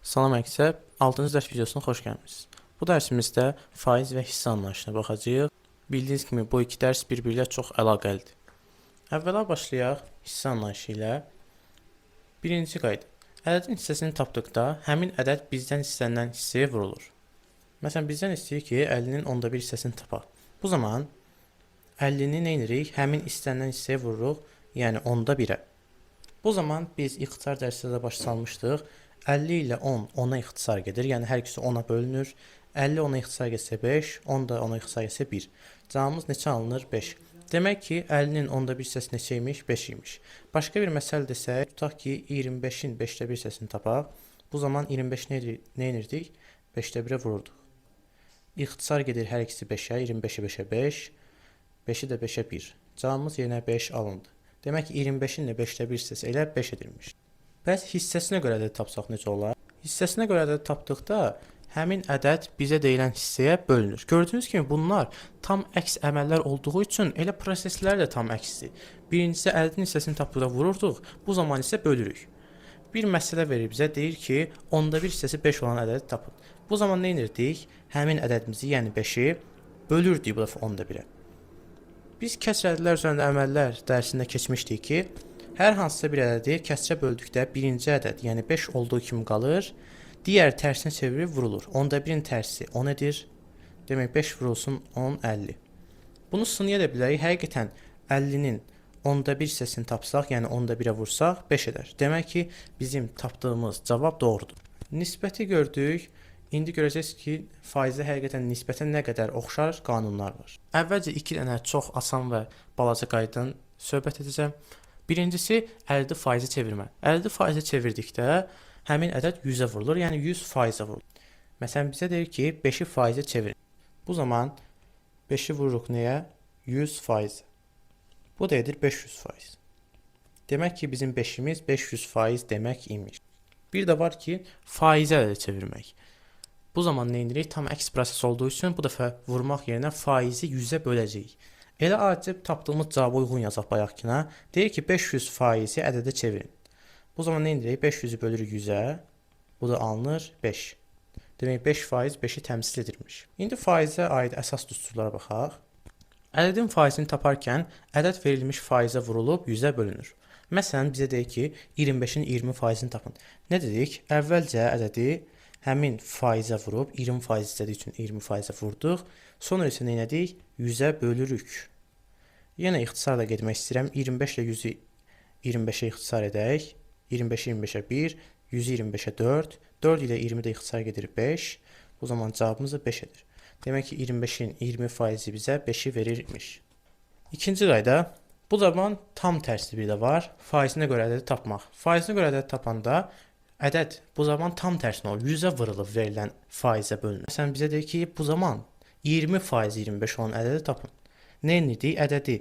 Salam məktəb, 6-cı dərs videosuna xoş gəlmisiniz. Bu dərsimizdə faiz və hissə anlayışına baxacağıq. Bildiyiniz kimi bu iki dərs bir-biri ilə çox əlaqəlidir. Əvvəla başlayaq hissə anlayışı ilə. Birinci qayda. Ədədin hissəsini tapdıqda həmin ədəd bizdən istənilən hissəyə vurulur. Məsələn, bizdən istəyir ki, 50-nin onda bir hissəsini tapaq. Bu zaman 50-ni nə edirik? Həmin istənilən hissəyə vururuq, yəni onda 1-ə. Bu zaman biz ixtisar dərsində də başa salmışdıq. 50 ilə 10 10-a ixtisar gedir. Yəni hər ikisi 10-a bölünür. 50 10-a ixtisar getsə 5, 10 da 10-a ixtisar getsə 1. Cavabımız neçə alınır? 5. Demək ki, 50-nin onda bir hissəsi neçə imiş? 5 imiş. Başqa bir məsələ desək, tutaq ki, 25-in 5də bir hissəsini tapaq. Bu zaman 25 nə edirdik? 5də 1-ə vururduq. İxtisar gedir hər ikisi 5-ə, 25-ə 5-ə 5, 5-i də 5-ə 1. Cavabımız yenə 5 alındı. Demək ki, 25-in də 5də bir hissəsi elə 5 edilmiş. Bəs hissəsinə görə ədəd tapsaq necə olar? Hissəsinə görə ədəd tapdıqda həmin ədəd bizə deyilən hissəyə bölünür. Gördüyünüz kimi bunlar tam əks əməllər olduğu üçün elə proseslər də tam əksdir. Birincisi ədədin hissəsini tapdıqda vururduq, bu zaman isə bölürük. Bir məsələ verir bizə, deyir ki, onda bir hissəsi 5 olan ədədi tapın. Bu zaman nə edirdik? Həmin ədədimizi, yəni 5-i bölürdük bu dəfə onda 1-ə. Biz kəsr ədədlər üzərində əməllər dərsində keçmişdik ki, hər hansısa bir ədədi kəsrə böldükdə birinci ədəd, yəni 5 olduğu kimi qalır, digər tərsinə çevirib vurulur. Onda 1-in tərsi 10 edir. Demək 5 vurulsun 10, 50. Bunu sınaya da bilərik. Həqiqətən 50-nin onda bir hissəsini tapsaq, yəni onda 1-ə vursaq 5 edər. Demək ki, bizim tapdığımız cavab doğrudur. Nisbəti gördük. İndi görəcəksiniz ki, faizdə həqiqətən nisbətə nə qədər oxşar qanunlar var. Əvvəlcə 2 dənə çox asan və balaca qaydadan söhbət edəcəm. Birincisi, ədədi faizə çevirmə. Ədədi faizə çevirdikdə həmin ədəd 100-ə vurulur, yəni 100 faizə vurulur. Məsələn, bizə deyir ki, 5-i faizə çevirin. Bu zaman 5-i vururuq nəyə? 100 faizə. Bu da edir 500 faiz. Demək ki, bizim 5-imiz 500 faiz demək imiş. Bir də var ki, faizə ədədə çevirmək. Bu zaman nə edirik? Tam əks proses olduğu üçün bu dəfə vurmaq yerinə faizi 100-ə böləcəyik. Elə adicə tapdığımız cavaba uyğun yazaq bayaqkına. Deyir ki, 500 faizi ədədə çevirin. Bu zaman nə edirik? 500-ü bölürük 100-ə. Bu da alınır 5. Demək 5 faiz 5-i təmsil edirmiş. İndi faizə aid əsas düsturlara baxaq. Ədədin faizini taparkən ədəd verilmiş faizə vurulub 100-ə bölünür. Məsələn, bizə deyir ki, 25-in 20 faizini tapın. Nə dedik? Əvvəlcə ədədi həmin faizə vurub 20 faiz istədiyi üçün 20 faizə vurduq. Sonra isə nə edirik? 100-ə bölürük. Yenə ixtisarla getmək istəyirəm. 25 ilə 100-ü 25-ə ixtisar edək. 25-i 25-ə 1, 100-ü 25-ə 4. 4 ilə 20 də ixtisar gedir 5. Bu zaman cavabımız da 5 edir. Demək ki, 25-in 20 faizi bizə 5-i verirmiş. İkinci qayda. Bu zaman tam tərsi bir də var. Faizinə görə ədədi tapmaq. Faizinə görə ədədi tapanda ədəd bu zaman tam tərsinə olur. 100-ə vurulub verilən faizə bölünür. Məsələn, bizə deyir ki, bu zaman 20 faiz 25 olan ədədi tapın. Nə edirik? Ədədi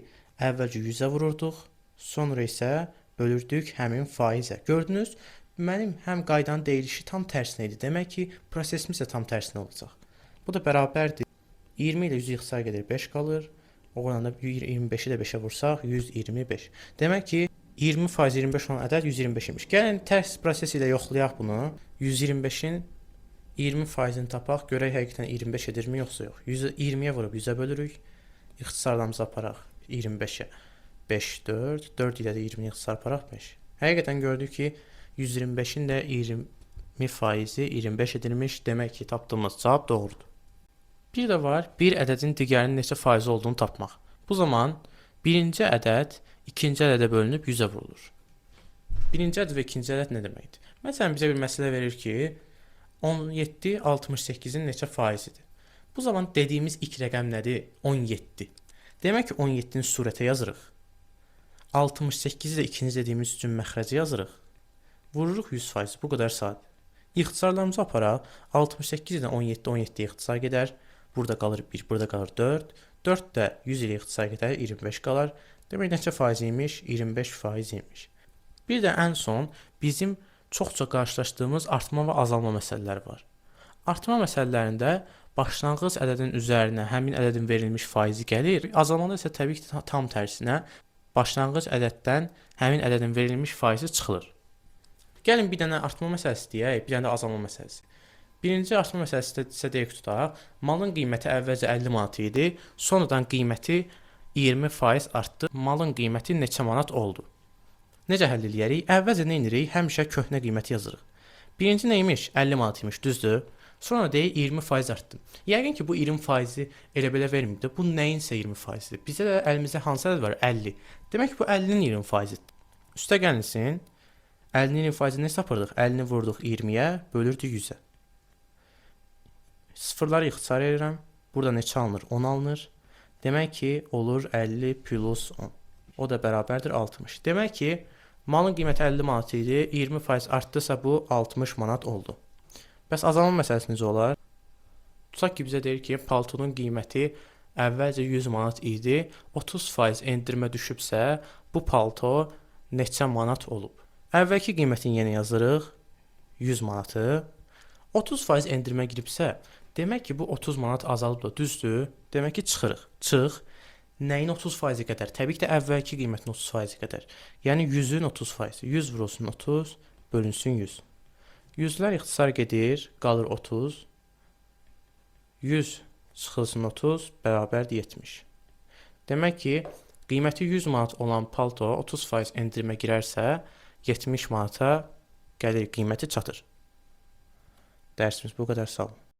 əvvəlcə 100-ə vururduq, sonra isə bölürdük həmin faizə. Gördünüz, mənim həm qaydanın deyilişi tam tərsinə idi. Demək ki, prosesimiz də tam tərsinə olacaq. Bu da bərabərdir. 20 ilə 100 ixtisar gedir, 5 qalır. O oranda 25-i də 5-ə vursaq, 125. Demək ki, 20 faiz 25 olan ədəd 125 imiş. Gəlin tərs proses ilə yoxlayaq bunu. 125-in 20 faizini tapaq. Görək həqiqətən 25 edirmi yoxsa yox. 20-yə vurub 100-ə bölürük. İxtisarlarımızı aparaq 25-ə. 5, 4. 4 ilə də 20-ni ixtisar aparaq 5. Həqiqətən gördük ki, 125-in də 20 faizi 25 edilmiş. Demək ki, tapdığımız cavab doğrudur. Bir də var, bir ədədin digərinin neçə faizi olduğunu tapmaq. Bu zaman birinci ədəd ikinci ədədə bölünüb 100-ə vurulur. Birinci ədəd və ikinci ədəd nə deməkdir? Məsələn, bizə bir məsələ verir ki, 17 68-in neçə faizidir? Bu zaman dediyimiz ilk rəqəm nədir? 17. Demək ki, 17-ni surətə yazırıq. 68-i də ikinci dediyimiz üçün məxrəcə yazırıq. Vururuq 100%. Bu qədər saat. İxtisarlarımızı aparaq. 68-dən 17-17-yə ixtisar gedər. Burada qalır 1, burada qalır 4. 4 də 100 ilə ixtisar gedər, 25 qalar. Demək neçə faiz imiş? 25 faiz imiş. Bir də ən son bizim çoxca qarşılaşdığımız artma və azalma məsələləri var. Artma məsələlərində başlanğıc ədədin üzərinə həmin ədədin verilmiş faizi gəlir. Azalmada isə təbii ki, tam tərsinə başlanğıc ədəddən həmin ədədin verilmiş faizi çıxılır. Gəlin bir dənə artma məsələsi deyək, bir dənə də azalma məsələsi. Birinci artma məsələsi isə deyək tutaq, malın qiyməti əvvəlcə 50 manat idi, sonradan qiyməti 20% artdı. Malın qiyməti neçə manat oldu? Necə həll edərik? Əvvəlcə nə edirik? Həmişə köhnə qiyməti yazırıq. Birinci neymiş? 50 manat imiş, düzdür? Sonra deyək 20% artdı. Yəqin ki, bu 20%-i elə belə vermir. Bu nəyinsə 20%-dir. Bizə də əlimizdə hansı ədəd var? 50. Demək ki, bu 50-nin 20%-dir. Üstə gəlinsin. 50-nin 20%-ni sapırdıq. 50-ni vurduq 20-yə, bölürdük 100-ə. Sıfırları ixtisar edirəm. Burada neçə alınır? 10 alınır. Demək ki, olur 50 plus 10. O da bərabərdir 60. Demək ki, malın qiyməti 50 manat idi, 20% artdısa bu 60 manat oldu. Bəs azalma məsələsi necə olar? Tutaq ki, bizə deyir ki, paltonun qiyməti əvvəlcə 100 manat idi, 30% endirmə düşübsə, bu palto neçə manat olub? Əvvəlki qiymətini yenə yazırıq, 100 manatı. 30% endirmə giribsə, demək ki, bu 30 manat azalıb da, düzdür? Demək ki, çıxırıq. Çıx. Nəyin 30% qədər? Təbii ki də əvvəlki qiymətin 30% qədər. Yəni 100-ün 30%. 100 vurulsun 30, bölünsün 100. 100-lər ixtisar gedir, qalır 30. 100 çıxılsın 30, bərabərdir 70. Demək ki, qiyməti 100 manat olan palto 30% endirmə girərsə, 70 manata gəlir qiyməti çatır. Dərsimiz bu qədər, sağ olun.